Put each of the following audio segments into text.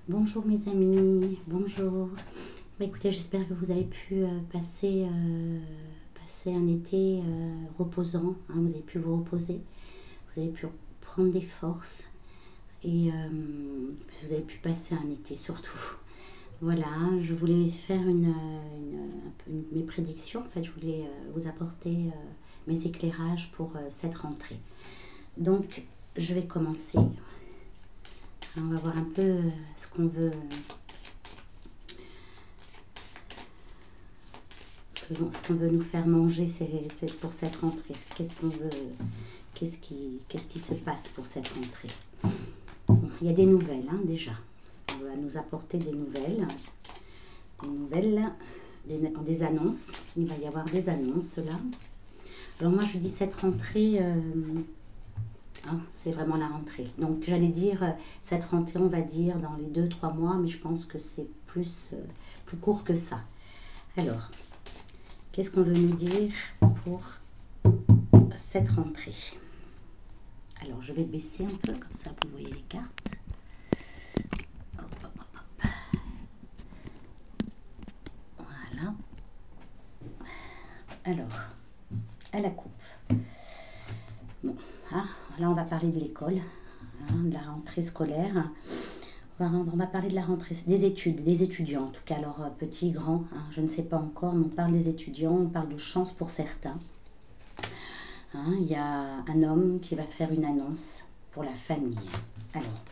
Bonjour mes amis, bonjour. Écoutez, j'espère que vous avez pu passer un été reposant, hein, vous avez pu vous reposer, vous avez pu prendre des forces et vous avez pu passer un été surtout. Voilà, je voulais faire mes prédictions, en fait je voulais vous apporter mes éclairages pour cette rentrée. Donc je vais commencer. On va voir un peu ce qu'on veut, ce qu'on veut nous faire manger c'est pour cette rentrée. Qu'est-ce qu'on veut, qu'est-ce qui se passe pour cette rentrée. Bon, il y a des nouvelles hein, déjà. On va nous apporter des nouvelles, des annonces. Il va y avoir des annonces là. Alors moi je dis cette rentrée. Hein, c'est vraiment la rentrée. Donc j'allais dire cette rentrée, on va dire dans les 2-3 mois, mais je pense que c'est plus court que ça. Alors, qu'est-ce qu'on veut nous dire pour cette rentrée? Alors je vais baisser un peu, comme ça vous voyez les cartes. Hop, hop, hop, hop. Voilà. Alors, à la coupe. Bon, hein, là on va parler de l'école, hein, de la rentrée scolaire. On va parler de la rentrée, des études, des étudiants en tout cas, alors petits, grands, hein, je ne sais pas encore, mais on parle des étudiants, on parle de chance pour certains. Hein, il y a un homme qui va faire une annonce pour la famille. Alors,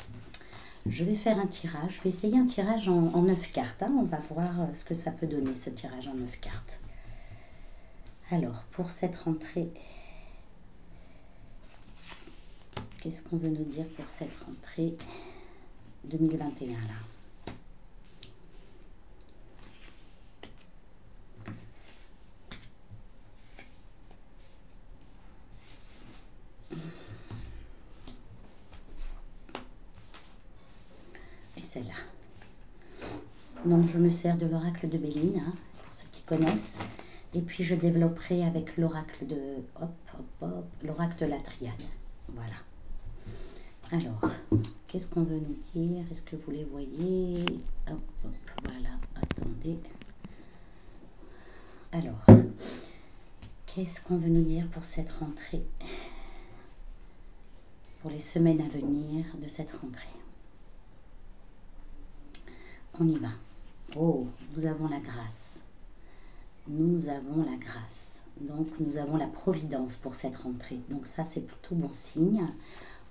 je vais faire un tirage, je vais essayer un tirage en 9 cartes, hein, on va voir ce que ça peut donner ce tirage en 9 cartes. Alors, pour cette rentrée... Qu'est-ce qu'on veut nous dire pour cette rentrée 2021 là? Et celle-là. Donc je me sers de l'oracle de Béline, hein, pour ceux qui connaissent. Et puis je développerai avec l'oracle de l'oracle de la triade. Voilà. Alors, qu'est-ce qu'on veut nous dire? Est-ce que vous les voyez? Hop, hop, voilà, attendez. Alors, qu'est-ce qu'on veut nous dire pour cette rentrée? Pour les semaines à venir de cette rentrée. On y va. Oh, nous avons la grâce. Nous avons la grâce. Donc, nous avons la providence pour cette rentrée. Donc ça, c'est plutôt bon signe.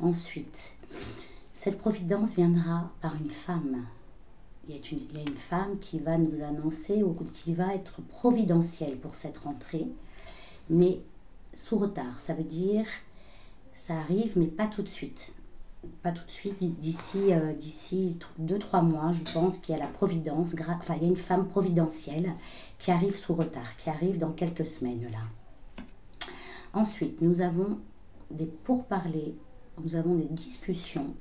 Ensuite, cette providence viendra par une femme. Il y a une femme qui va nous annoncer ou qui va être providentielle pour cette rentrée, mais sous retard. Ça veut dire, ça arrive, mais pas tout de suite. Pas tout de suite, d'ici 2-3 mois, je pense qu'il y a la providence, enfin il y a une femme providentielle qui arrive sous retard, qui arrive dans quelques semaines là. Ensuite, nous avons des pourparlers. Nous avons des discussions.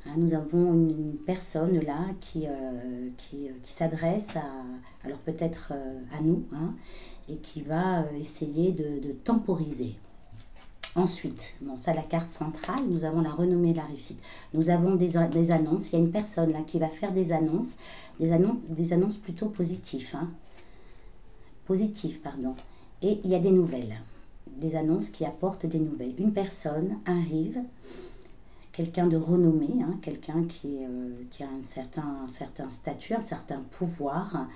Hein, nous avons une personne là qui s'adresse alors peut-être à nous, hein, et qui va essayer de temporiser. Ensuite, bon, ça la carte centrale, nous avons la renommée de la réussite. Nous avons des annonces. Il y a une personne là qui va faire des annonces plutôt positives. Hein, positives, pardon. Et il y a des nouvelles. Des annonces qui apportent des nouvelles. Une personne arrive, quelqu'un de renommé, hein, quelqu'un qui a un certain statut, un certain pouvoir, hein,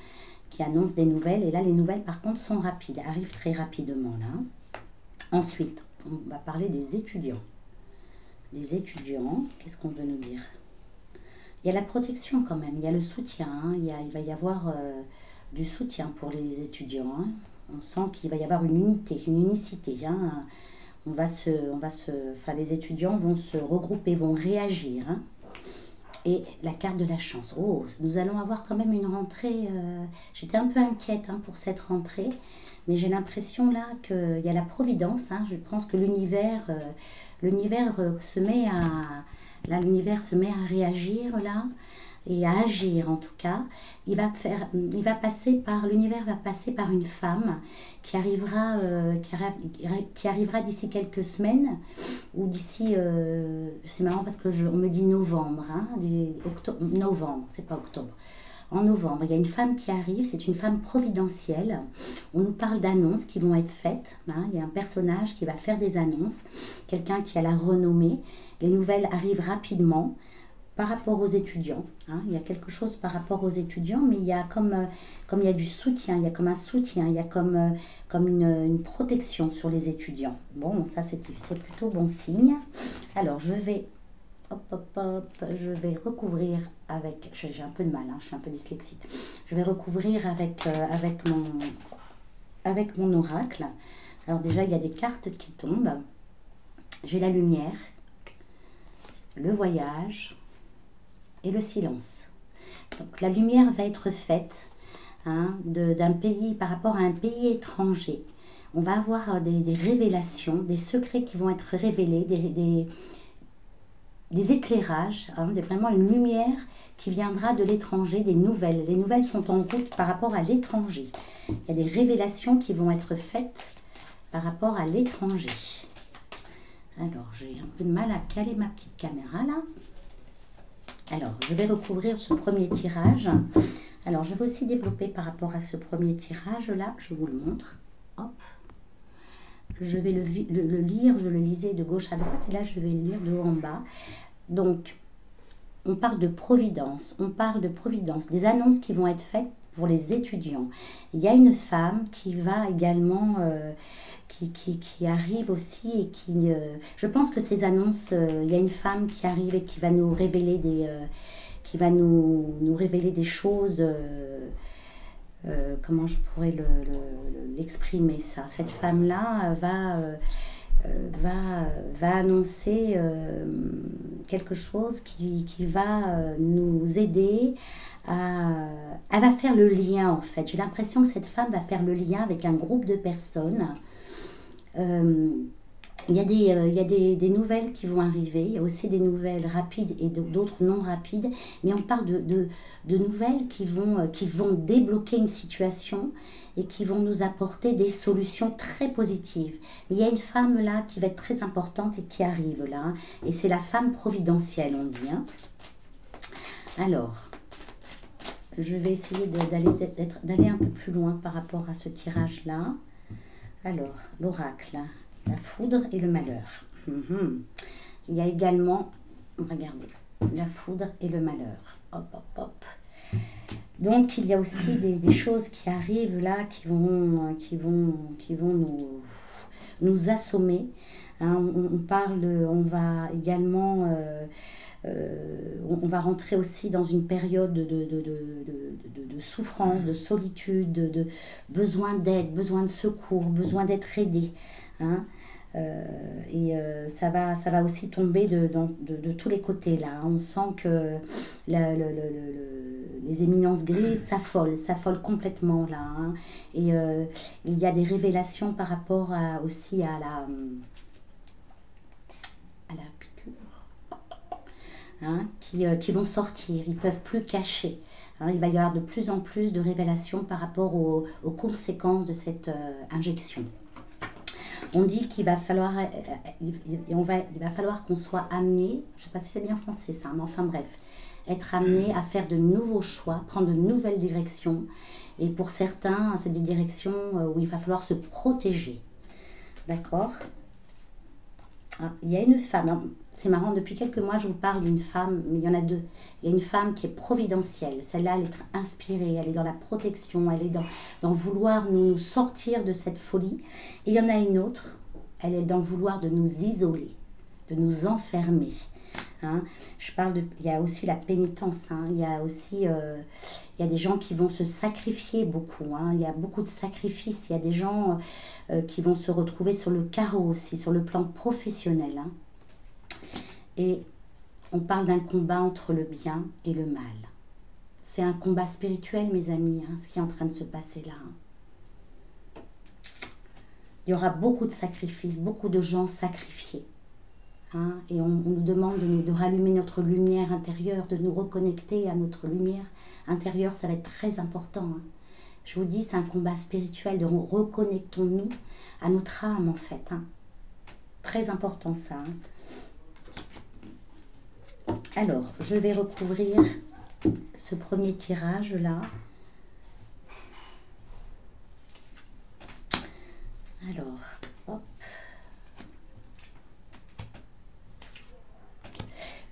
qui annonce des nouvelles. Et là, les nouvelles, par contre, sont rapides, arrivent très rapidement. Là. Ensuite, on va parler des étudiants. Des étudiants, qu'est-ce qu'on veut nous dire? Il y a la protection quand même, il y a le soutien, hein, il va y avoir du soutien pour les étudiants. Hein. On sent qu'il va y avoir une unité, une unicité. Hein. Enfin, les étudiants vont se regrouper, vont réagir. Hein. Et la carte de la chance. Oh, nous allons avoir quand même une rentrée. J'étais un peu inquiète hein, pour cette rentrée, mais j'ai l'impression là qu'il y a la providence. Hein. Je pense que l'univers se met à réagir là. et à agir en tout cas. L'univers va passer par une femme qui arrivera, qui arrivera d'ici quelques semaines, ou d'ici, c'est marrant parce que on me dit novembre, hein, novembre, c'est pas octobre. En novembre, il y a une femme qui arrive, c'est une femme providentielle. On nous parle d'annonces qui vont être faites, hein. Il y a un personnage qui va faire des annonces, quelqu'un qui a la renommée. Les nouvelles arrivent rapidement par rapport aux étudiants, hein. Il y a quelque chose par rapport aux étudiants, mais il y a comme il y a du soutien, il y a comme un soutien, il y a comme une protection sur les étudiants. Bon, ça c'est plutôt bon signe. Alors, je vais... Hop, hop, hop, je vais recouvrir avec... J'ai un peu de mal, hein, je suis un peu dyslexique. Je vais recouvrir avec mon oracle. Alors déjà, il y a des cartes qui tombent. J'ai la lumière, le voyage et le silence. Donc la lumière va être faite, hein, d'un pays, par rapport à un pays étranger. On va avoir des révélations, des secrets qui vont être révélés, des éclairages, hein, vraiment une lumière qui viendra de l'étranger, des nouvelles. Les nouvelles sont en route par rapport à l'étranger. Il y a des révélations qui vont être faites par rapport à l'étranger. Alors, j'ai un peu de mal à caler ma petite caméra là. Alors, je vais recouvrir ce premier tirage. Alors, je vais aussi développer par rapport à ce premier tirage là. Je vous le montre. Hop. Je vais le lire, je le lisais de gauche à droite et là je vais le lire de haut en bas. Donc, on parle de providence, des annonces qui vont être faites pour les étudiants. Il y a une femme qui va également, qui arrive aussi et qui... je pense que ces annonces, il y a une femme qui arrive et qui va nous révéler des choses... comment je pourrais l'exprimer ça. Cette femme-là va annoncer quelque chose qui va nous aider elle va faire le lien en fait. J'ai l'impression que cette femme va faire le lien avec un groupe de personnes. Il y a des nouvelles qui vont arriver, il y a aussi des nouvelles rapides et d'autres non rapides, mais on parle de nouvelles qui vont débloquer une situation et qui vont nous apporter des solutions très positives. Il y a une femme là qui va être très importante et qui arrive là, hein, et c'est la femme providentielle, on dit. Hein. Alors, je vais essayer d'aller un peu plus loin par rapport à ce tirage-là. Alors, l'oracle, la foudre et le malheur. Il y a également, regardez, la foudre et le malheur. Hop, hop, hop. Donc, il y a aussi des choses qui arrivent là, qui vont nous assommer. Hein, on va également... on va rentrer aussi dans une période de souffrance, de solitude, de besoin d'aide, besoin de secours, besoin d'être aidé. Hein. Ça va aussi tomber de tous les côtés là. On sent que les éminences grises s'affolent complètement là. Hein. Et il y a des révélations par rapport aussi à la piqûre, hein, qui vont sortir. Ils ne peuvent plus cacher. Hein. Il va y avoir de plus en plus de révélations par rapport aux conséquences de cette injection. On dit qu'il va falloir, il va falloir qu'on soit amené, je ne sais pas si c'est bien français ça, mais enfin bref, être amené à faire de nouveaux choix, prendre de nouvelles directions. Et pour certains, c'est des directions où il va falloir se protéger. D'accord ? Ah, il y a une femme, c'est marrant, depuis quelques mois je vous parle d'une femme, mais il y en a deux. Il y a une femme qui est providentielle, celle-là elle est inspirée, elle est dans la protection, elle est dans vouloir nous sortir de cette folie. Et il y en a une autre, elle est dans le vouloir de nous isoler, de nous enfermer. Hein. Il y a aussi la pénitence, hein. Il y a aussi il y a des gens qui vont se sacrifier beaucoup, hein. Il y a beaucoup de sacrifices, il y a des gens qui vont se retrouver sur le carreau aussi, sur le plan professionnel. Hein. Et on parle d'un combat entre le bien et le mal. C'est un combat spirituel, mes amis, hein, ce qui est en train de se passer là. Hein. Il y aura beaucoup de sacrifices, beaucoup de gens sacrifiés. hein, et on nous demande de rallumer notre lumière intérieure, de nous reconnecter à notre lumière intérieure. Ça va être très important, hein. Je vous dis, c'est un combat spirituel, de reconnectons-nous à notre âme en fait, hein. Très important ça, hein. Alors, je vais recouvrir ce premier tirage là. Alors, hop.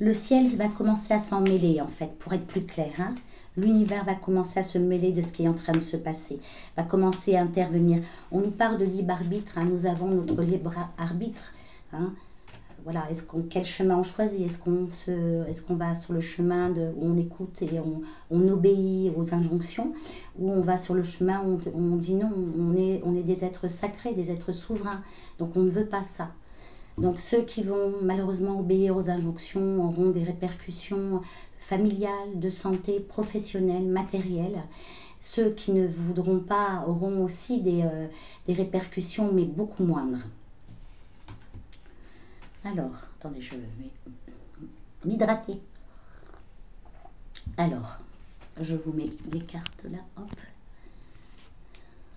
Le ciel va commencer à s'en mêler en fait, pour être plus clair, hein. L'univers va commencer à se mêler de ce qui est en train de se passer, va commencer à intervenir. On nous parle de libre arbitre, hein. Nous avons notre libre arbitre, hein. Voilà, quel chemin on choisit? Est-ce qu'on va sur le chemin où on écoute et on obéit aux injonctions, ou on va sur le chemin où on dit non, on est des êtres sacrés, des êtres souverains, donc on ne veut pas ça. Donc ceux qui vont malheureusement obéir aux injonctions auront des répercussions familiales, de santé, professionnelles, matérielles. Ceux qui ne voudront pas auront aussi des répercussions, mais beaucoup moindres. Alors, attendez, je vais m'hydrater. Alors, je vous mets les cartes là, hop.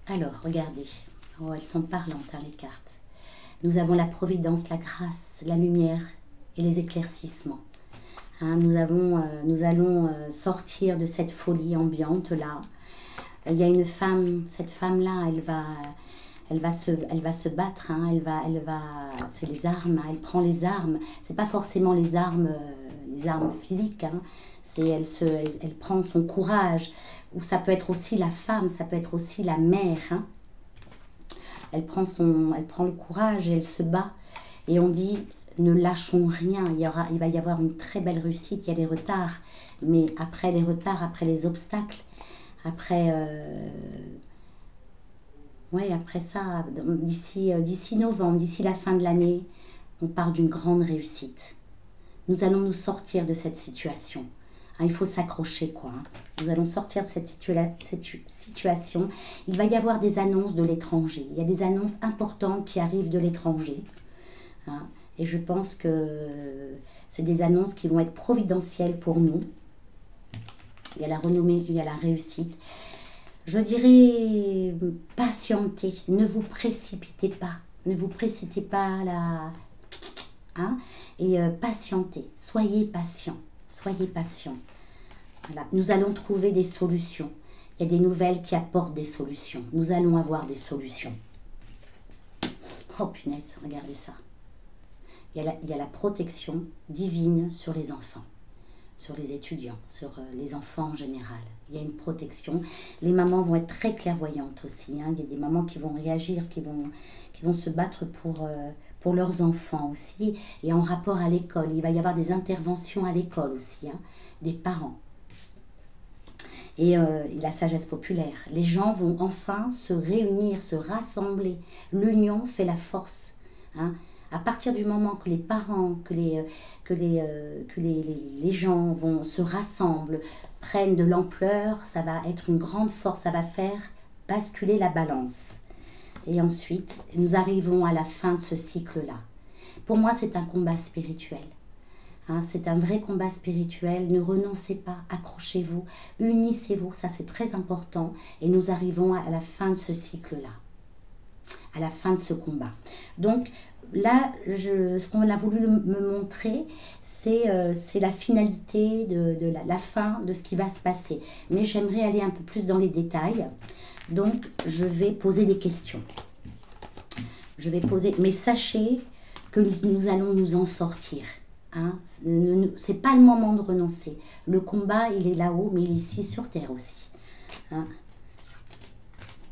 Alors, regardez. Oh, elles sont parlantes, hein, les cartes. Nous avons la providence, la grâce, la lumière et les éclaircissements. Hein, nous allons sortir de cette folie ambiante là. Il y a une femme, cette femme-là, elle va se battre, hein, c'est les armes, hein, elle prend les armes. C'est pas forcément les armes physiques, hein, elle prend son courage. Ou ça peut être aussi la femme, ça peut être aussi la mère, hein. Elle prend le courage et elle se bat. Et on dit, ne lâchons rien. Il va y avoir une très belle réussite. Il y a des retards. Mais après les retards, après les obstacles, après ça, d'ici novembre, d'ici la fin de l'année, on parle d'une grande réussite. Nous allons nous sortir de cette situation. Hein, il faut s'accrocher, quoi. Hein. Nous allons sortir de cette situation. Il va y avoir des annonces de l'étranger. Il y a des annonces importantes qui arrivent de l'étranger. Hein, et je pense que c'est des annonces qui vont être providentielles pour nous. Il y a la renommée, il y a la réussite. Je dirais, patientez, ne vous précipitez pas. Ne vous précipitez pas là. Hein, et patientez, soyez patient. Soyez patient. Voilà. Nous allons trouver des solutions. Il y a des nouvelles qui apportent des solutions. Nous allons avoir des solutions. Oh punaise, regardez ça. Il y a la protection divine sur les enfants, sur les étudiants, sur les enfants en général. Il y a une protection. Les mamans vont être très clairvoyantes aussi, hein. Il y a des mamans qui vont réagir, qui vont se battre pour leurs enfants aussi. Et en rapport à l'école, il va y avoir des interventions à l'école aussi, hein, des parents. Et la sagesse populaire. Les gens vont enfin se réunir, se rassembler. L'union fait la force, hein. À partir du moment que les parents, que les gens se rassemblent, prennent de l'ampleur, ça va être une grande force, ça va faire basculer la balance. Et ensuite, nous arrivons à la fin de ce cycle-là. Pour moi, c'est un combat spirituel. Hein, c'est un vrai combat spirituel. Ne renoncez pas, accrochez-vous, unissez-vous, ça c'est très important. Et nous arrivons à la fin de ce cycle-là, à la fin de ce combat. Donc, là, ce qu'on a voulu me montrer, c'est la finalité de la fin de ce qui va se passer. Mais j'aimerais aller un peu plus dans les détails. Donc, je vais poser des questions. Mais sachez que nous allons nous en sortir. Hein. C'est pas le moment de renoncer. Le combat, il est là-haut, mais il est ici sur Terre aussi. Hein.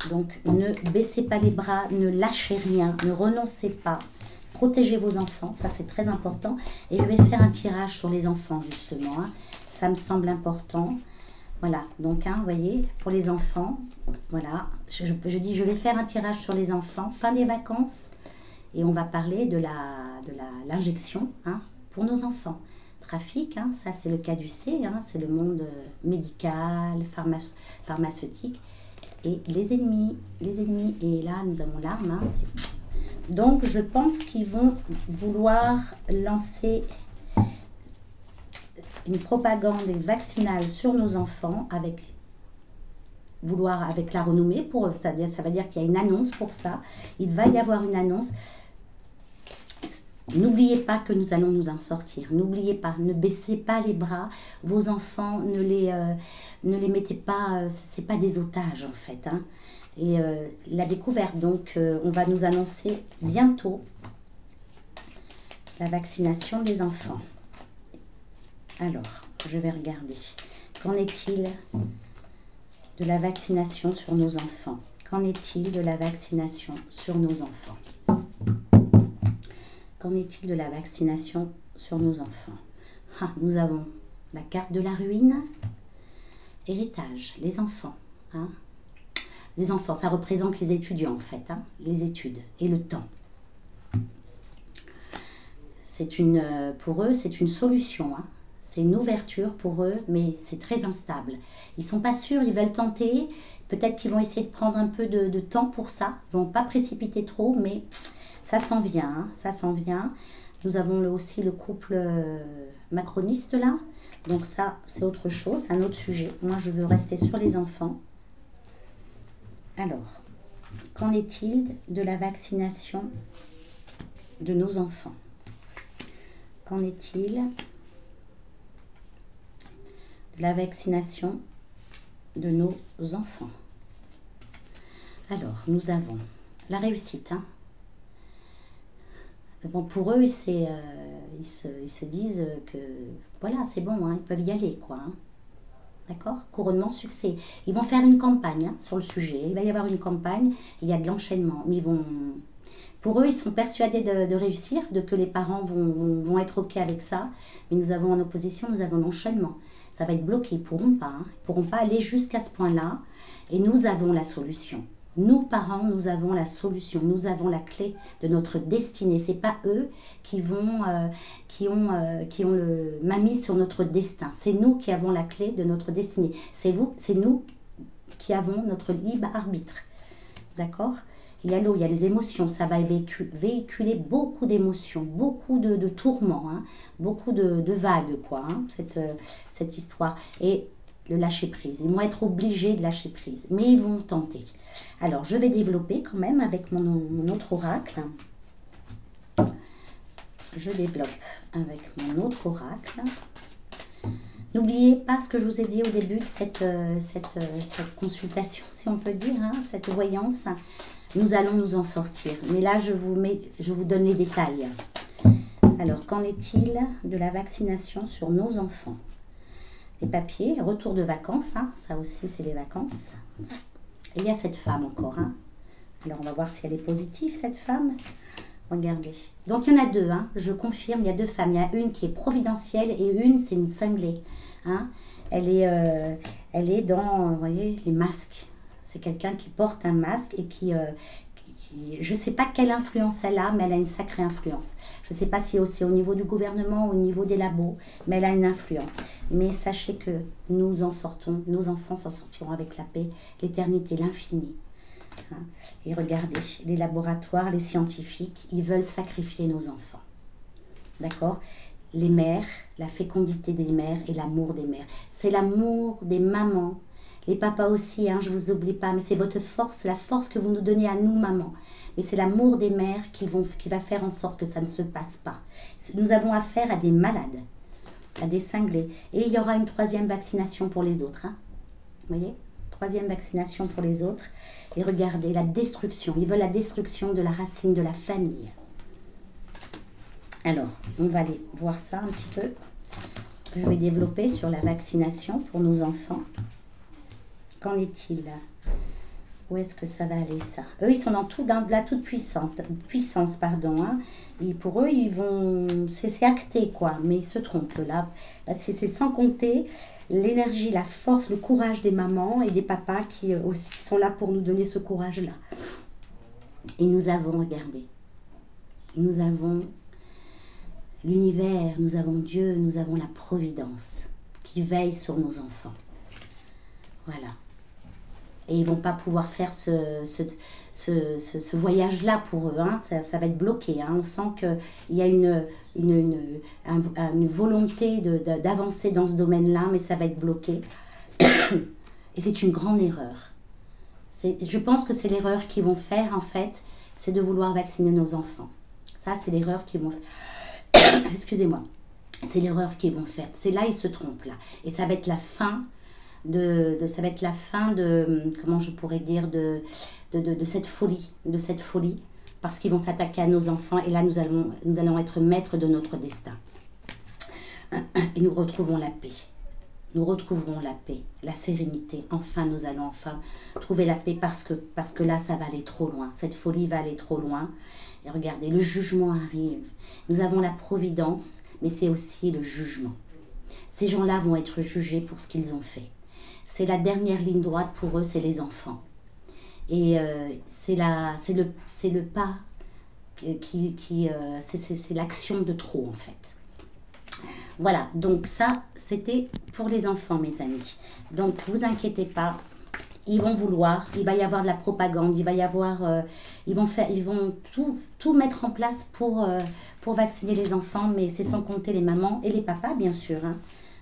Donc, ne baissez pas les bras, ne lâchez rien, ne renoncez pas. Protégez vos enfants, ça c'est très important. Et je vais faire un tirage sur les enfants justement, hein. Ça me semble important. Voilà, donc hein, vous voyez, pour les enfants, voilà, je dis je vais faire un tirage sur les enfants, fin des vacances, et on va parler de l'injection, hein, pour nos enfants. Trafic, hein, ça c'est le caducée, hein, c'est le monde médical, pharmaceutique, et les ennemis, et là nous avons l'arme, hein, Donc, je pense qu'ils vont vouloir lancer une propagande vaccinale sur nos enfants avec la renommer pour eux. Ça va dire qu'il y a une annonce pour ça. Il va y avoir une annonce. N'oubliez pas que nous allons nous en sortir. N'oubliez pas, ne baissez pas les bras. Vos enfants, ne les mettez pas, c'est pas des otages en fait. Hein. Et la découverte, donc on va nous annoncer bientôt la vaccination des enfants. Alors, je vais regarder. Qu'en est-il de la vaccination sur nos enfants? Qu'en est-il de la vaccination sur nos enfants? Qu'en est-il de la vaccination sur nos enfants? Nous avons la carte de la ruine, héritage, les enfants. Hein. Les enfants, ça représente les étudiants en fait, hein, les études et le temps. Pour eux, c'est une solution. Hein. C'est une ouverture pour eux, mais c'est très instable. Ils ne sont pas sûrs, ils veulent tenter. Peut-être qu'ils vont essayer de prendre un peu de temps pour ça. Ils ne vont pas précipiter trop, mais ça s'en vient. Hein, ça s'en vient. Nous avons aussi le couple macroniste là. Donc ça, c'est autre chose, c'est un autre sujet. Moi, je veux rester sur les enfants. Alors, qu'en est-il de la vaccination de nos enfants? Qu'en est-il de la vaccination de nos enfants? Alors, nous avons la réussite. Hein. Bon, pour eux, ils se disent que voilà, c'est bon, hein, ils peuvent y aller, quoi. Hein. D'accord? Couronnement, succès. Ils vont faire une campagne hein, sur le sujet. Il va y avoir une campagne, il y a de l'enchaînement. Mais pour eux, ils sont persuadés de réussir, que les parents vont être OK avec ça. Mais nous avons en opposition, nous avons l'enchaînement. Ça va être bloqué, ils ne pourront pas. Hein. Ils ne pourront pas aller jusqu'à ce point-là. Et nous avons la solution. Nous, parents, nous avons la solution. Nous avons la clé de notre destinée. Ce n'est pas eux qui ont le main sur notre destin. C'est nous qui avons la clé de notre destinée. C'est nous qui avons notre libre arbitre. D'accord? Il y a l'eau, il y a les émotions. Ça va véhiculer beaucoup d'émotions, beaucoup de tourments, hein, beaucoup de vagues, quoi, hein, cette histoire. Et le lâcher prise. Ils vont être obligés de lâcher prise. Mais ils vont tenter. Alors, je vais développer quand même avec mon autre oracle. Je développe avec mon autre oracle. N'oubliez pas ce que je vous ai dit au début de cette consultation, si on peut dire, hein, cette voyance. Nous allons nous en sortir. Mais là, je vous donne les détails. Alors, qu'en est-il de la vaccination sur nos enfants? Les papiers, retour de vacances, hein, ça aussi, c'est les vacances. Et il y a cette femme encore. Hein. Alors, on va voir si elle est positive, cette femme. Regardez. Donc, il y en a deux. Hein. Je confirme, il y a deux femmes. Il y a une qui est providentielle et une, c'est une cinglée. Hein. Elle est dans, vous voyez, les masques. C'est quelqu'un qui porte un masque et qui je ne sais pas quelle influence elle a, mais elle a une sacrée influence. Je ne sais pas si c'est au niveau du gouvernement ou au niveau des labos, mais elle a une influence. Mais sachez que nous en sortons, nos enfants s'en sortiront avec la paix, l'éternité, l'infini. Hein. Et regardez, les laboratoires, les scientifiques, ils veulent sacrifier nos enfants. D'accord? Les mères, la fécondité des mères et l'amour des mères. C'est l'amour des mamans. Les papas aussi, hein, je ne vous oublie pas, mais c'est votre force, la force que vous nous donnez à nous, maman. Mais c'est l'amour des mères qui va faire en sorte que ça ne se passe pas. Nous avons affaire à des malades, à des cinglés. Et il y aura une troisième vaccination pour les autres. Hein. Vous voyez? Troisième vaccination pour les autres. Et regardez, la destruction. Ils veulent la destruction de la racine de la famille. Alors, on va aller voir ça un petit peu. Je vais développer sur la vaccination pour nos enfants. Qu'en est-il? Où est-ce que ça va aller, ça? Eux, ils sont dans de la toute puissance, pardon. Hein. Et pour eux, c'est acté, quoi. Mais ils se trompent, là. Parce que c'est sans compter l'énergie, la force, le courage des mamans et des papas qui aussi sont là pour nous donner ce courage-là. Et nous avons, regardez, nous avons l'univers, nous avons Dieu, nous avons la providence qui veille sur nos enfants. Voilà. et ils vont pas pouvoir faire ce voyage-là pour eux. Hein. Ça va être bloqué. Hein. On sent qu'il y a une volonté d'avancer dans ce domaine-là, mais ça va être bloqué. Et c'est une grande erreur. Je pense que c'est l'erreur qu'ils vont faire, en fait, c'est de vouloir vacciner nos enfants. Ça, c'est l'erreur qu'ils vont faire. Excusez-moi. C'est l'erreur qu'ils vont faire. C'est là, ils se trompent, là. Et ça va être la fin ça va être la fin comment je pourrais dire, de cette folie. Parce qu'ils vont s'attaquer à nos enfants. Et là, nous allons être maîtres de notre destin. Et nous retrouvons la paix. Nous retrouverons la paix, la sérénité. Enfin, nous allons enfin trouver la paix parce que là, ça va aller trop loin. Cette folie va aller trop loin. Et regardez, le jugement arrive. Nous avons la providence, mais c'est aussi le jugement. Ces gens-là vont être jugés pour ce qu'ils ont fait. C'est la dernière ligne droite pour eux, c'est les enfants. Et c'est le pas c'est l'action de trop, en fait. Voilà, donc ça, c'était pour les enfants, mes amis. Donc, vous inquiétez pas, ils vont vouloir, il va y avoir de la propagande, il va y avoir, ils vont tout mettre en place pour vacciner les enfants, mais c'est sans compter les mamans et les papas, bien sûr. Hein,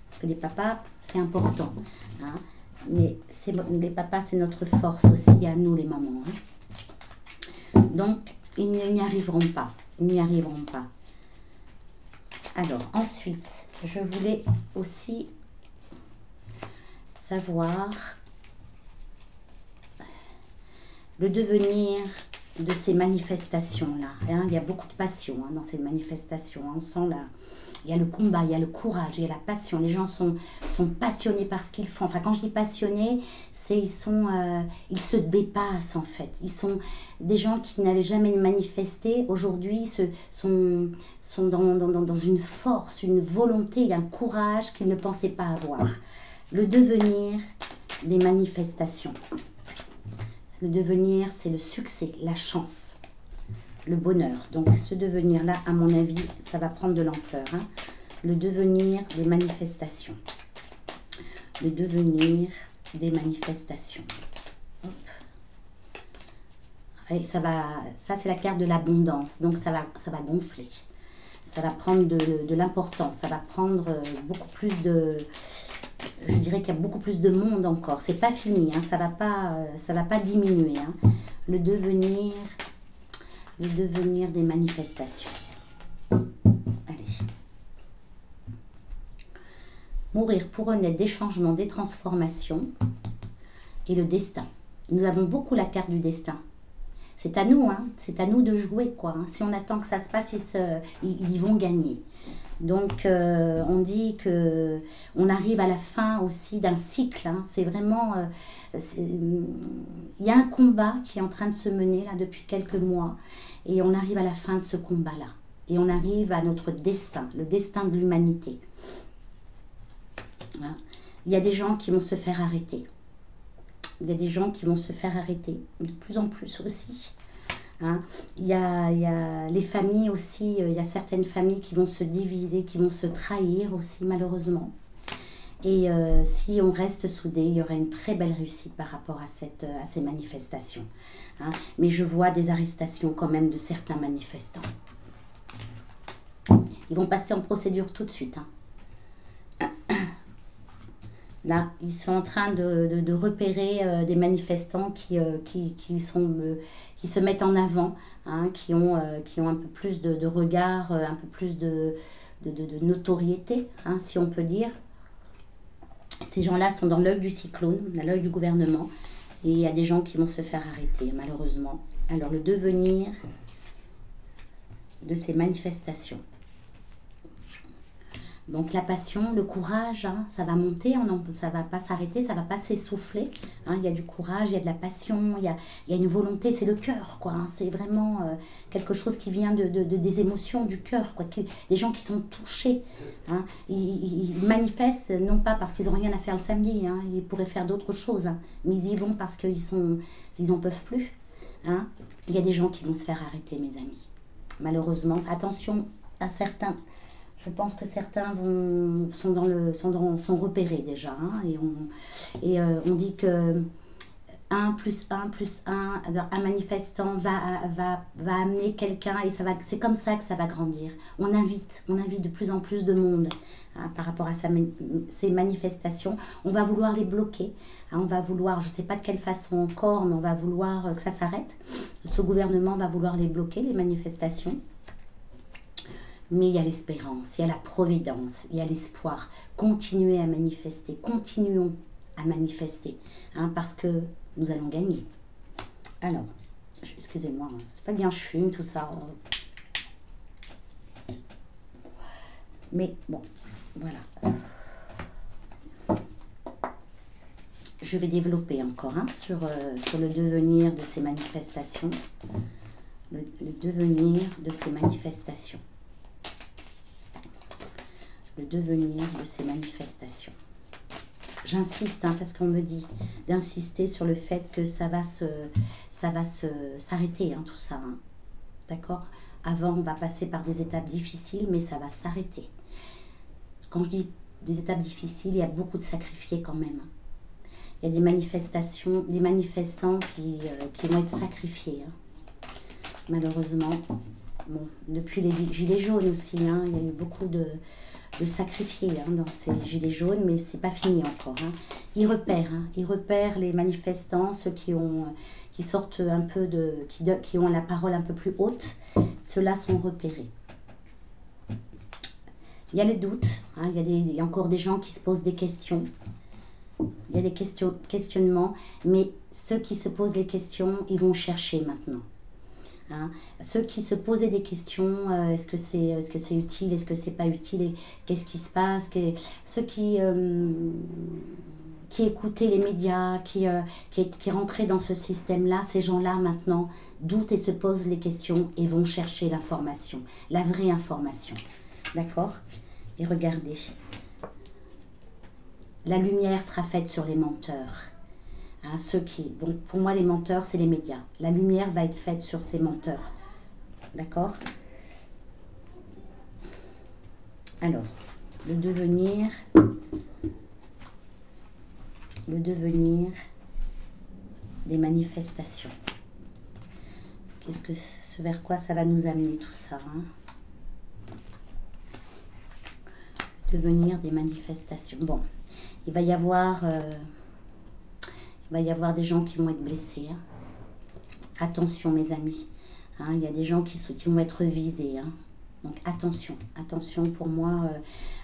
parce que les papas, c'est important. Hein, mais les papas, c'est notre force aussi, à nous, les mamans. Hein. Donc, ils n'y arriveront pas. Ils n'y arriveront pas. Alors, ensuite, je voulais aussi savoir le devenir de ces manifestations-là. Hein. Il y a beaucoup de passion hein, dans ces manifestations. Hein. On sent là, il y a le combat, il y a le courage, il y a la passion. Les gens sont passionnés par ce qu'ils font. Enfin, quand je dis passionnés, c'est ils se dépassent en fait. Ils sont des gens qui n'avaient jamais manifesté. Aujourd'hui, sont dans une force, une volonté, un courage qu'ils ne pensaient pas avoir. Le devenir des manifestations. Le devenir, c'est le succès, la chance, le bonheur. Donc, ce devenir-là, à mon avis, ça va prendre de l'ampleur. Hein. Le devenir des manifestations. Le devenir des manifestations. Hop. Et ça c'est la carte de l'abondance. Donc, ça va gonfler. Ça va prendre de l'importance. Ça va prendre beaucoup plus de... Je dirais qu'il y a beaucoup plus de monde encore. C'est pas fini, hein. Ça va pas diminuer. Hein. Le devenir des manifestations. Allez. Mourir pour renaître, des changements, des transformations et le destin. Nous avons beaucoup la carte du destin. C'est à nous, hein. C'est à nous de jouer, quoi. Hein. Si on attend que ça se passe, ils vont gagner. Donc, on dit que on arrive à la fin aussi d'un cycle. Hein. C'est vraiment... il y a un combat qui est en train de se mener là depuis quelques mois. Et on arrive à la fin de ce combat-là. Et on arrive à notre destin, le destin de l'humanité. Hein. Il y a des gens qui vont se faire arrêter. Il y a des gens qui vont se faire arrêter, de plus en plus aussi. Hein. Il y a les familles aussi, il y a certaines familles qui vont se diviser, qui vont se trahir aussi malheureusement. Et si on reste soudés, il y aura une très belle réussite par rapport à ces manifestations. Hein. Mais je vois des arrestations quand même de certains manifestants. Ils vont passer en procédure tout de suite. Hein. Là, ils sont en train de repérer des manifestants qui se mettent en avant, hein, qui ont un peu plus de regard, un peu plus de notoriété, hein, si on peut dire. Ces gens-là sont dans l'œil du cyclone, dans l'œil du gouvernement, et il y a des gens qui vont se faire arrêter, malheureusement. Alors, le devenir de ces manifestations. Donc la passion, le courage, hein, ça va monter, ça ne va pas s'arrêter, ça ne va pas s'essouffler. Hein, il y a du courage, il y a de la passion, il y a une volonté, c'est le cœur, quoi. Hein, c'est vraiment quelque chose qui vient des émotions du cœur, quoi. Des gens qui sont touchés. Hein, ils manifestent, non pas parce qu'ils n'ont rien à faire le samedi, hein, ils pourraient faire d'autres choses, hein, mais ils y vont parce qu'ils n'en peuvent plus. Hein. Il y a des gens qui vont se faire arrêter, mes amis. Malheureusement, attention à certains. Je pense que certains sont repérés déjà. Hein, et on dit que 1 plus 1 plus 1, un manifestant va amener quelqu'un et c'est comme ça que ça va grandir. On invite de plus en plus de monde hein, par rapport à ces manifestations. On va vouloir les bloquer, hein, on va vouloir, je ne sais pas de quelle façon encore, mais on va vouloir que ça s'arrête. Ce gouvernement va vouloir les bloquer, les manifestations. Mais il y a l'espérance, il y a la providence, il y a l'espoir. Continuez à manifester, continuons à manifester, hein, parce que nous allons gagner. Alors, excusez-moi, hein, c'est pas bien, je fume, tout ça. Mais bon, voilà. Je vais développer encore hein, sur le devenir de ces manifestations. Le devenir de ces manifestations. Le devenir de ces manifestations. J'insiste, hein, parce qu'on me dit d'insister sur le fait que ça va s'arrêter, hein, tout ça. Hein. D'accord? Avant, on va passer par des étapes difficiles, mais ça va s'arrêter. Quand je dis des étapes difficiles, il y a beaucoup de sacrifiés quand même. Il y a des manifestations, des manifestants qui vont être sacrifiés. Hein. Malheureusement, bon, depuis les gilets jaunes aussi, hein, il y a eu beaucoup de sacrifiés hein, dans ces gilets jaunes, mais c'est pas fini encore. Hein. Ils repèrent les manifestants, ceux qui sortent un peu qui ont la parole un peu plus haute, ceux-là sont repérés. Il y a les doutes, hein, il y a encore des gens qui se posent des questions, il y a des questionnements, mais ceux qui se posent les questions, ils vont chercher maintenant. Hein. Ceux qui se posaient des questions, est-ce que c'est utile, est-ce que c'est pas utile, qu'est-ce qui se passe, ceux qui écoutaient les médias, qui rentraient dans ce système-là, ces gens-là maintenant doutent et se posent les questions et vont chercher l'information, la vraie information. D'accord? Et regardez, la lumière sera faite sur les menteurs. Hein, donc pour moi, les menteurs, c'est les médias. La lumière va être faite sur ces menteurs. D'accord? Alors, le devenir des manifestations. Ce vers quoi ça va nous amener tout ça hein? Devenir des manifestations. Bon, il va y avoir des gens qui vont être blessés. Hein. Attention mes amis. Hein, il y a des gens qui vont être visés. Hein. Donc attention pour moi,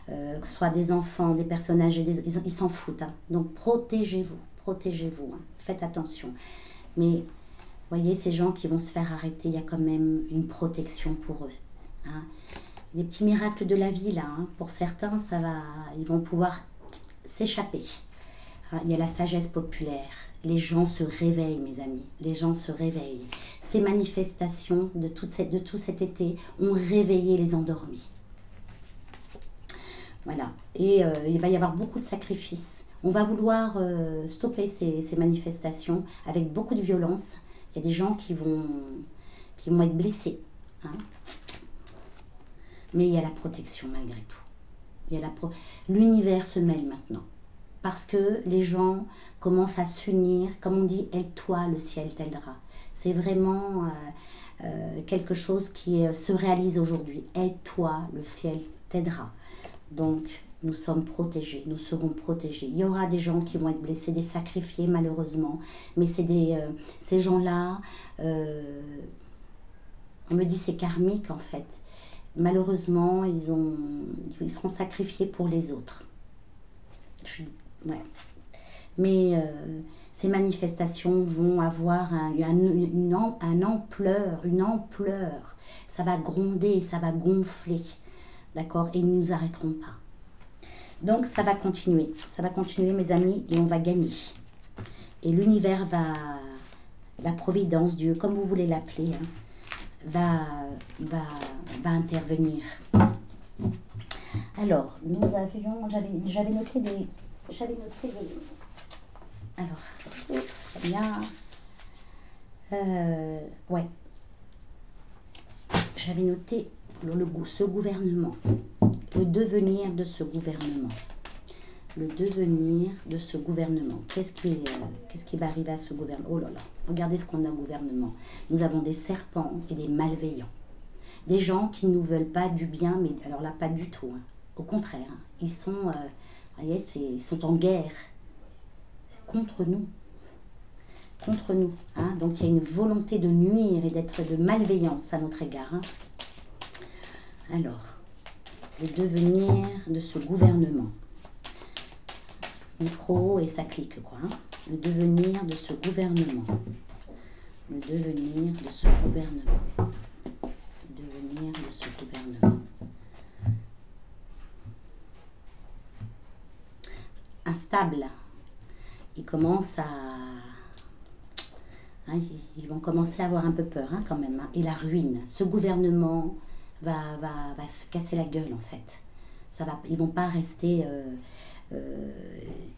que ce soit des enfants, des personnes âgées, ils s'en foutent. Hein. Donc protégez-vous. Hein. Faites attention. Mais voyez, ces gens qui vont se faire arrêter, il y a quand même une protection pour eux. Hein. Des petits miracles de la vie là. Hein. Pour certains, ils vont pouvoir s'échapper. Il y a la sagesse populaire. Les gens se réveillent, mes amis. Les gens se réveillent. Ces manifestations de tout cet été ont réveillé les endormis. Voilà. Et il va y avoir beaucoup de sacrifices. On va vouloir stopper ces manifestations avec beaucoup de violence. Il y a des gens qui vont être blessés. Hein. Mais il y a la protection malgré tout. L'univers se mêle maintenant. Parce que les gens commencent à s'unir, comme on dit, aide-toi, le ciel t'aidera. C'est vraiment quelque chose qui se réalise aujourd'hui. Aide-toi, le ciel t'aidera. Donc, nous sommes protégés, nous serons protégés. Il y aura des gens qui vont être blessés, des sacrifiés malheureusement, mais c'est ces gens-là, on me dit c'est karmique en fait. Malheureusement, ils seront sacrifiés pour les autres. Ouais. Mais ces manifestations vont avoir une ampleur. Ça va gronder, ça va gonfler. D'accord? Et ils ne nous arrêteront pas. Donc, ça va continuer. Ça va continuer, mes amis, et on va gagner. Et l'univers la providence, Dieu, comme vous voulez l'appeler, hein, va intervenir. Alors, j'avais noté des... Alors, c'est bien. Ouais. J'avais noté ce gouvernement, le devenir de ce gouvernement. Le devenir de ce gouvernement. Qu'est-ce qui va arriver à ce gouvernement? Oh là là, regardez ce qu'on a au gouvernement. Nous avons des serpents et des malveillants. Des gens qui ne nous veulent pas du bien, mais alors là, pas du tout. Hein. Au contraire, hein. Ils sont, voyez, ils sont en guerre. C'est contre nous. Contre nous. Hein. Donc, il y a une volonté de nuire et d'être de malveillance à notre égard. Hein. Alors, le devenir de ce gouvernement. Micro et ça clique quoi. Hein. Le devenir de ce gouvernement. Le devenir de ce gouvernement. Le devenir de ce gouvernement. Instable. Ils commencent à... Hein, ils vont commencer à avoir un peu peur hein, quand même. Hein. Et la ruine. Ce gouvernement va se casser la gueule en fait. Ils ne vont pas rester...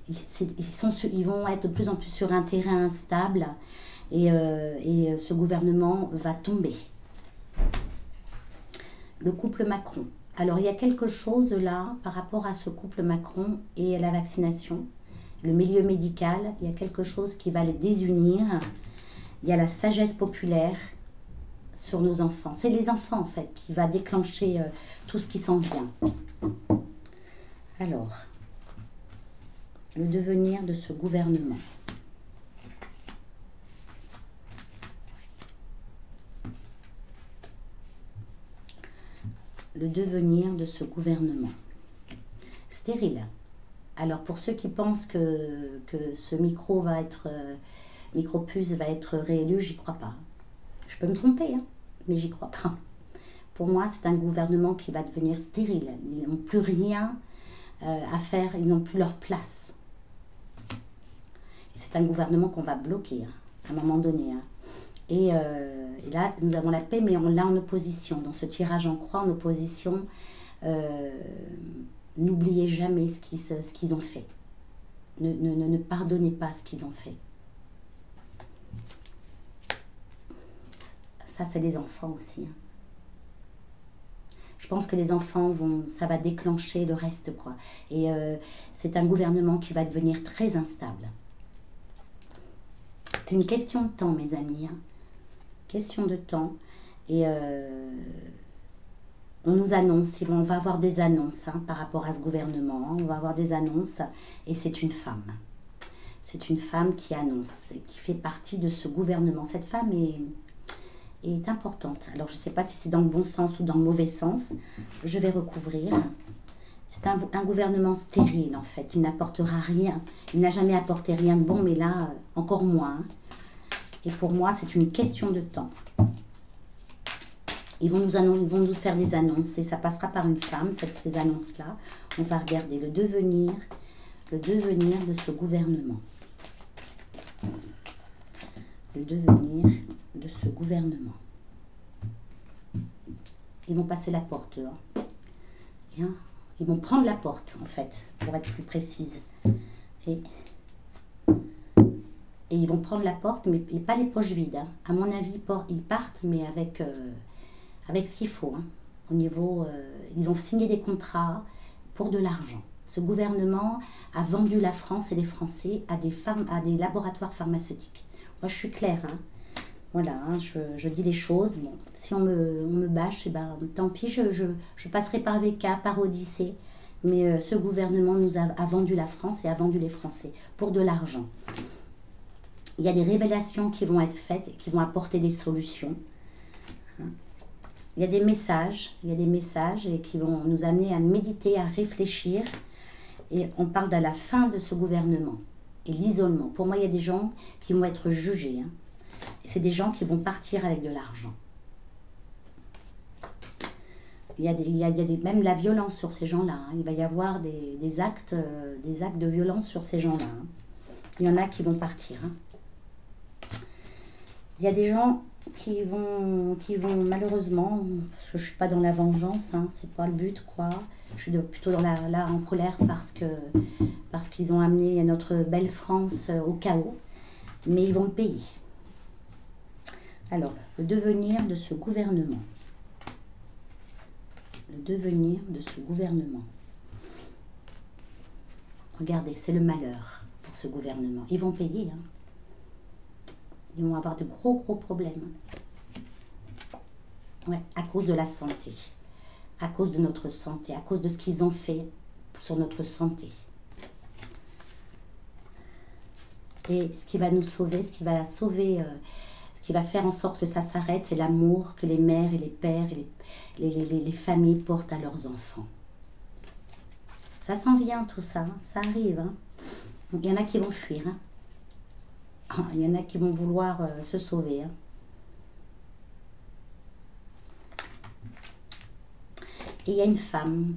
ils vont être de plus en plus sur un terrain instable et ce gouvernement va tomber. Le couple Macron. Alors il y a quelque chose là par rapport à ce couple Macron et à la vaccination. Le milieu médical, il y a quelque chose qui va les désunir. Il y a la sagesse populaire sur nos enfants. C'est les enfants en fait qui va déclencher tout ce qui s'en vient. Alors... le devenir de ce gouvernement. Le devenir de ce gouvernement. Stérile. Alors pour ceux qui pensent que ce micro-puce va être réélu, j'y crois pas. Je peux me tromper, hein, mais j'y crois pas. Pour moi, c'est un gouvernement qui va devenir stérile. Ils n'ont plus rien à faire, ils n'ont plus leur place. C'est un gouvernement qu'on va bloquer hein, à un moment donné. Hein. Et là, nous avons la paix, mais on l'a en opposition. Dans ce tirage en croix, en opposition, n'oubliez jamais ce qu'ils ont fait. Ne pardonnez pas ce qu'ils ont fait. Ça, c'est les enfants aussi. Hein. Je pense que les enfants, ça va déclencher le reste. Quoi. Et c'est un gouvernement qui va devenir très instable. C'est une question de temps, mes amis. Hein. Question de temps. Et on nous annonce, on va avoir des annonces hein, par rapport à ce gouvernement. On va avoir des annonces et c'est une femme. C'est une femme qui annonce, qui fait partie de ce gouvernement. Cette femme est importante. Alors, je ne sais pas si c'est dans le bon sens ou dans le mauvais sens. Je vais recouvrir. C'est un gouvernement stérile, en fait. Il n'apportera rien. Il n'a jamais apporté rien de bon, mais là, encore moins. Et pour moi, c'est une question de temps. Ils vont nous faire des annonces et ça passera par une femme, ces annonces-là. On va regarder le devenir de ce gouvernement. Le devenir de ce gouvernement. Ils vont passer la porte. Hein. Bien. Ils vont prendre la porte, en fait, pour être plus précise. Et ils vont prendre la porte, mais pas les poches vides. Hein. À mon avis, ils partent, mais avec ce qu'il faut. Hein. Au niveau, ils ont signé des contrats pour de l'argent. Ce gouvernement a vendu la France et les Français à des laboratoires pharmaceutiques. Moi, je suis claire. Hein. Voilà, hein, je dis les choses. Bon, si on me bâche, eh ben, tant pis, je passerai par VK, par Odyssée. Mais ce gouvernement a vendu la France et a vendu les Français pour de l'argent. Il y a des révélations qui vont être faites et qui vont apporter des solutions. Il y a des messages et qui vont nous amener à méditer, à réfléchir. Et on parle de la fin de ce gouvernement et l'isolement. Pour moi, il y a des gens qui vont être jugés. Hein. Et c'est des gens qui vont partir avec de l'argent. Il y a même la violence sur ces gens-là. Hein. Il va y avoir des actes de violence sur ces gens-là. Hein. Il y en a qui vont partir. Hein. Il y a des gens qui vont malheureusement, parce que je ne suis pas dans la vengeance, hein, c'est pas le but, quoi. Je suis plutôt là en colère parce qu'ils ont amené notre belle France au chaos. Mais ils vont le payer. Alors, le devenir de ce gouvernement. Le devenir de ce gouvernement. Regardez, c'est le malheur pour ce gouvernement. Ils vont payer. Hein. Ils vont avoir de gros problèmes. Ouais, à cause de la santé. À cause de notre santé. À cause de ce qu'ils ont fait sur notre santé. Et ce qui va nous sauver, ce qui va sauver, ce qui va faire en sorte que ça s'arrête, c'est l'amour que les mères et les pères et les familles portent à leurs enfants. Ça s'en vient tout ça, hein, ça arrive. Hein. Il y en a qui vont fuir. Hein. Il y en a qui vont vouloir se sauver. Hein. Et il y a une femme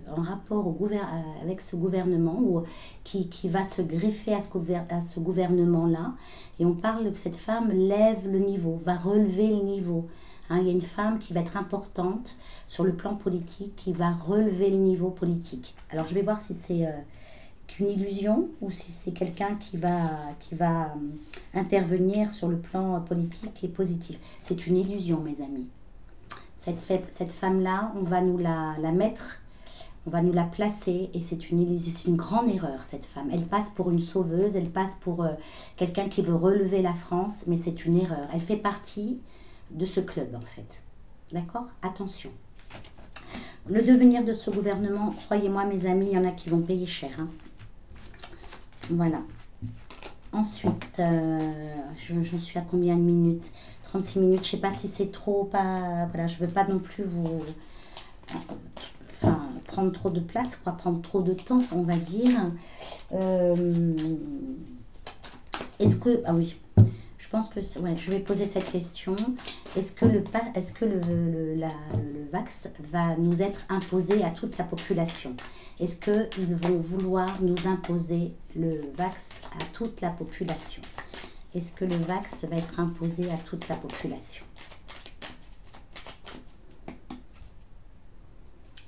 en rapport avec ce gouvernement qui va se greffer à ce gouvernement-là. Et on parle que cette femme lève le niveau, va relever le niveau. Hein, il y a une femme qui va être importante sur le plan politique, qui va relever le niveau politique. Alors je vais voir si c'est qu'une illusion ou si c'est quelqu'un qui va intervenir sur le plan politique et positif. C'est une illusion, mes amis. Cette femme-là, on va nous la mettre, on va nous la placer et c'est une grande erreur, cette femme. Elle passe pour une sauveuse, elle passe pour quelqu'un qui veut relever la France, mais c'est une erreur. Elle fait partie de ce club, en fait. D'accord? Attention. Le devenir de ce gouvernement, croyez-moi, mes amis, il y en a qui vont payer cher. Hein. Voilà. Ensuite, j'en suis à combien de minutes? 36 minutes, je ne sais pas si c'est trop, pas, voilà, je ne veux pas non plus vous prendre trop de place, quoi, prendre trop de temps, on va dire. Est-ce que, ah oui, je pense que, ouais, je vais poser cette question. Est-ce que le vax va nous être imposé à toute la population? Est-ce qu'ils vont vouloir nous imposer le vax à toute la population? Est-ce que le vax va être imposé à toute la population?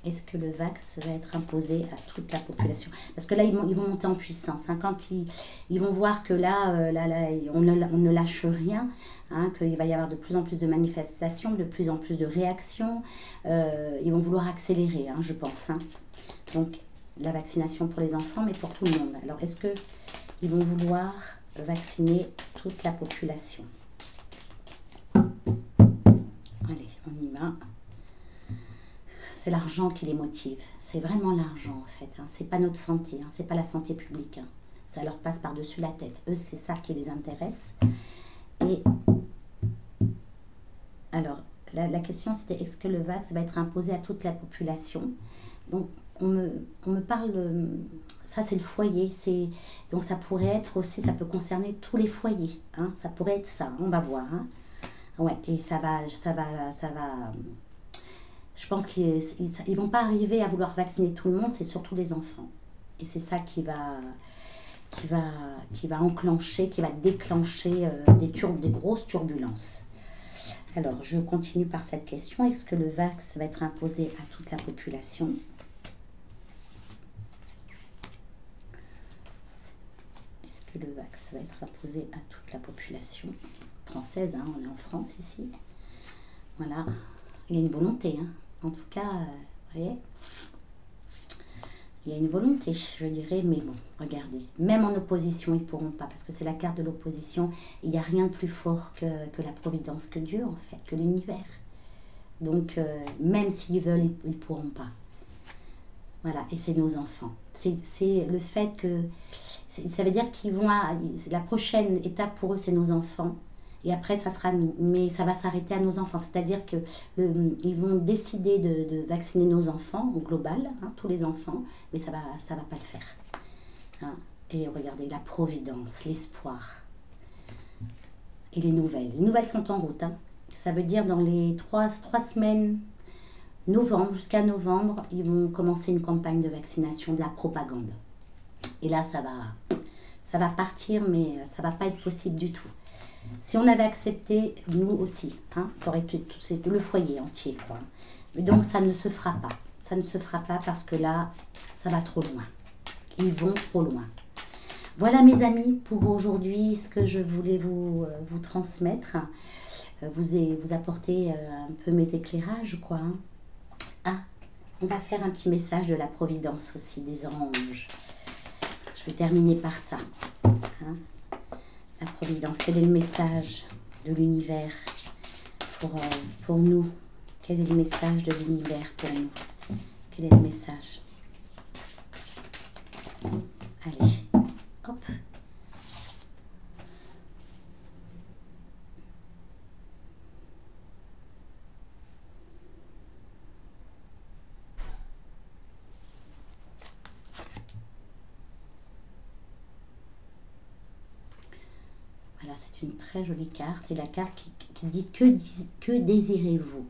Est-ce que le vax va être imposé à toute la population? Parce que là, ils vont monter en puissance. Hein. Quand ils vont voir que là, on ne lâche rien, hein, qu'il va y avoir de plus en plus de manifestations, de plus en plus de réactions, ils vont vouloir accélérer, hein, je pense. Hein. Donc, la vaccination pour les enfants, mais pour tout le monde. Alors, est-ce qu'ils vont vouloir vacciner toute la population? Allez, on y va. C'est l'argent qui les motive. C'est vraiment l'argent, en fait. Hein. C'est pas notre santé, hein. C'est pas la santé publique. Hein. Ça leur passe par-dessus la tête. Eux, c'est ça qui les intéresse. Et alors, la question, c'était est-ce que le vax va être imposé à toute la population? Donc, on me parle, ça c'est le foyer, donc ça pourrait être aussi, ça peut concerner tous les foyers, hein, ça pourrait être ça, on va voir, hein. Ouais, et ça va, je pense qu'ils vont pas arriver à vouloir vacciner tout le monde, c'est surtout les enfants, et c'est ça qui va enclencher, qui va déclencher des grosses turbulences. Alors, je continue par cette question, est-ce que le vax va être imposé à toute la population? Le vax va être imposé à toute la population française, hein, on est en France ici. Voilà, il y a une volonté, hein. En tout cas, vous voyez, il y a une volonté, je dirais, mais bon, regardez, même en opposition, ils ne pourront pas, parce que c'est la carte de l'opposition, il n'y a rien de plus fort que la providence, que Dieu, en fait, que l'univers. Donc, même s'ils veulent, ils ne pourront pas. Voilà, et c'est nos enfants. C'est le fait que... Ça veut dire qu'ils vont la prochaine étape pour eux, c'est nos enfants. Et après, ça sera nous. Mais ça va s'arrêter à nos enfants. C'est-à-dire qu'ils vont décider de vacciner nos enfants, au global, hein, tous les enfants. Mais ça va pas le faire. Hein. Et regardez, la providence, l'espoir. Et les nouvelles. Les nouvelles sont en route. Hein. Ça veut dire dans les 3 semaines, jusqu'à novembre, ils vont commencer une campagne de vaccination, de la propagande. Et là, ça va partir, mais ça ne va pas être possible du tout. Si on avait accepté, nous aussi, hein, ça aurait été le foyer entier, quoi. Mais donc, ça ne se fera pas. Ça ne se fera pas parce que là, ça va trop loin. Ils vont trop loin. Voilà, mes amis, pour aujourd'hui, ce que je voulais vous transmettre. Vous apporter un peu mes éclairages, quoi. Ah, On va faire un petit message de la Providence aussi, des anges. Je vais terminer par ça. Hein. La Providence, quel est le message de l'univers pour nous? Quel est le message de l'univers pour nous? Quel est le message? Allez, hop. Voilà, c'est une très jolie carte. Et la carte qui dit que désirez-vous?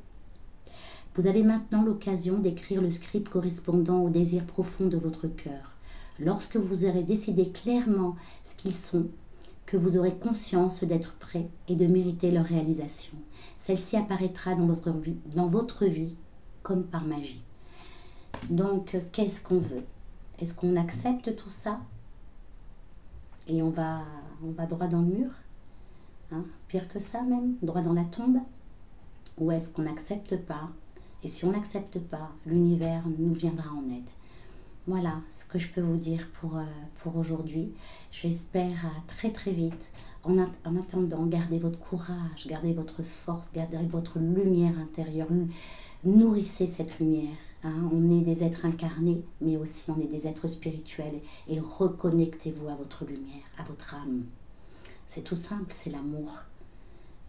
Vous avez maintenant l'occasion d'écrire le script correspondant au désir profond de votre cœur. Lorsque vous aurez décidé clairement ce qu'ils sont, que vous aurez conscience d'être prêt et de mériter leur réalisation. Celle-ci apparaîtra dans votre vie comme par magie. Donc, qu'est-ce qu'on veut? Est-ce qu'on accepte tout ça? Et on va droit dans le mur? Hein? Pire que ça même, droit dans la tombe? Ou est-ce qu'on n'accepte pas? Et si on n'accepte pas, l'univers nous viendra en aide. Voilà ce que je peux vous dire pour aujourd'hui. J'espère à très très vite. En attendant, gardez votre courage, gardez votre force, gardez votre lumière intérieure. Nourrissez cette lumière. Hein. On est des êtres incarnés, mais aussi on est des êtres spirituels. Et reconnectez-vous à votre lumière, à votre âme. C'est tout simple, c'est l'amour.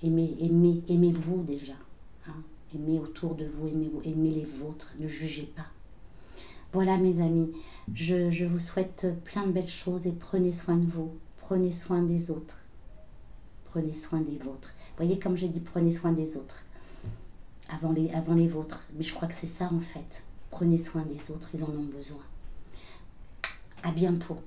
Aimez-vous déjà. Hein. Aimez autour de vous, aimez les vôtres, ne jugez pas. Voilà mes amis, je vous souhaite plein de belles choses et prenez soin de vous, prenez soin des autres, prenez soin des vôtres. Voyez comme j'ai dit, prenez soin des autres avant les vôtres, mais je crois que c'est ça en fait. Prenez soin des autres, ils en ont besoin. À bientôt.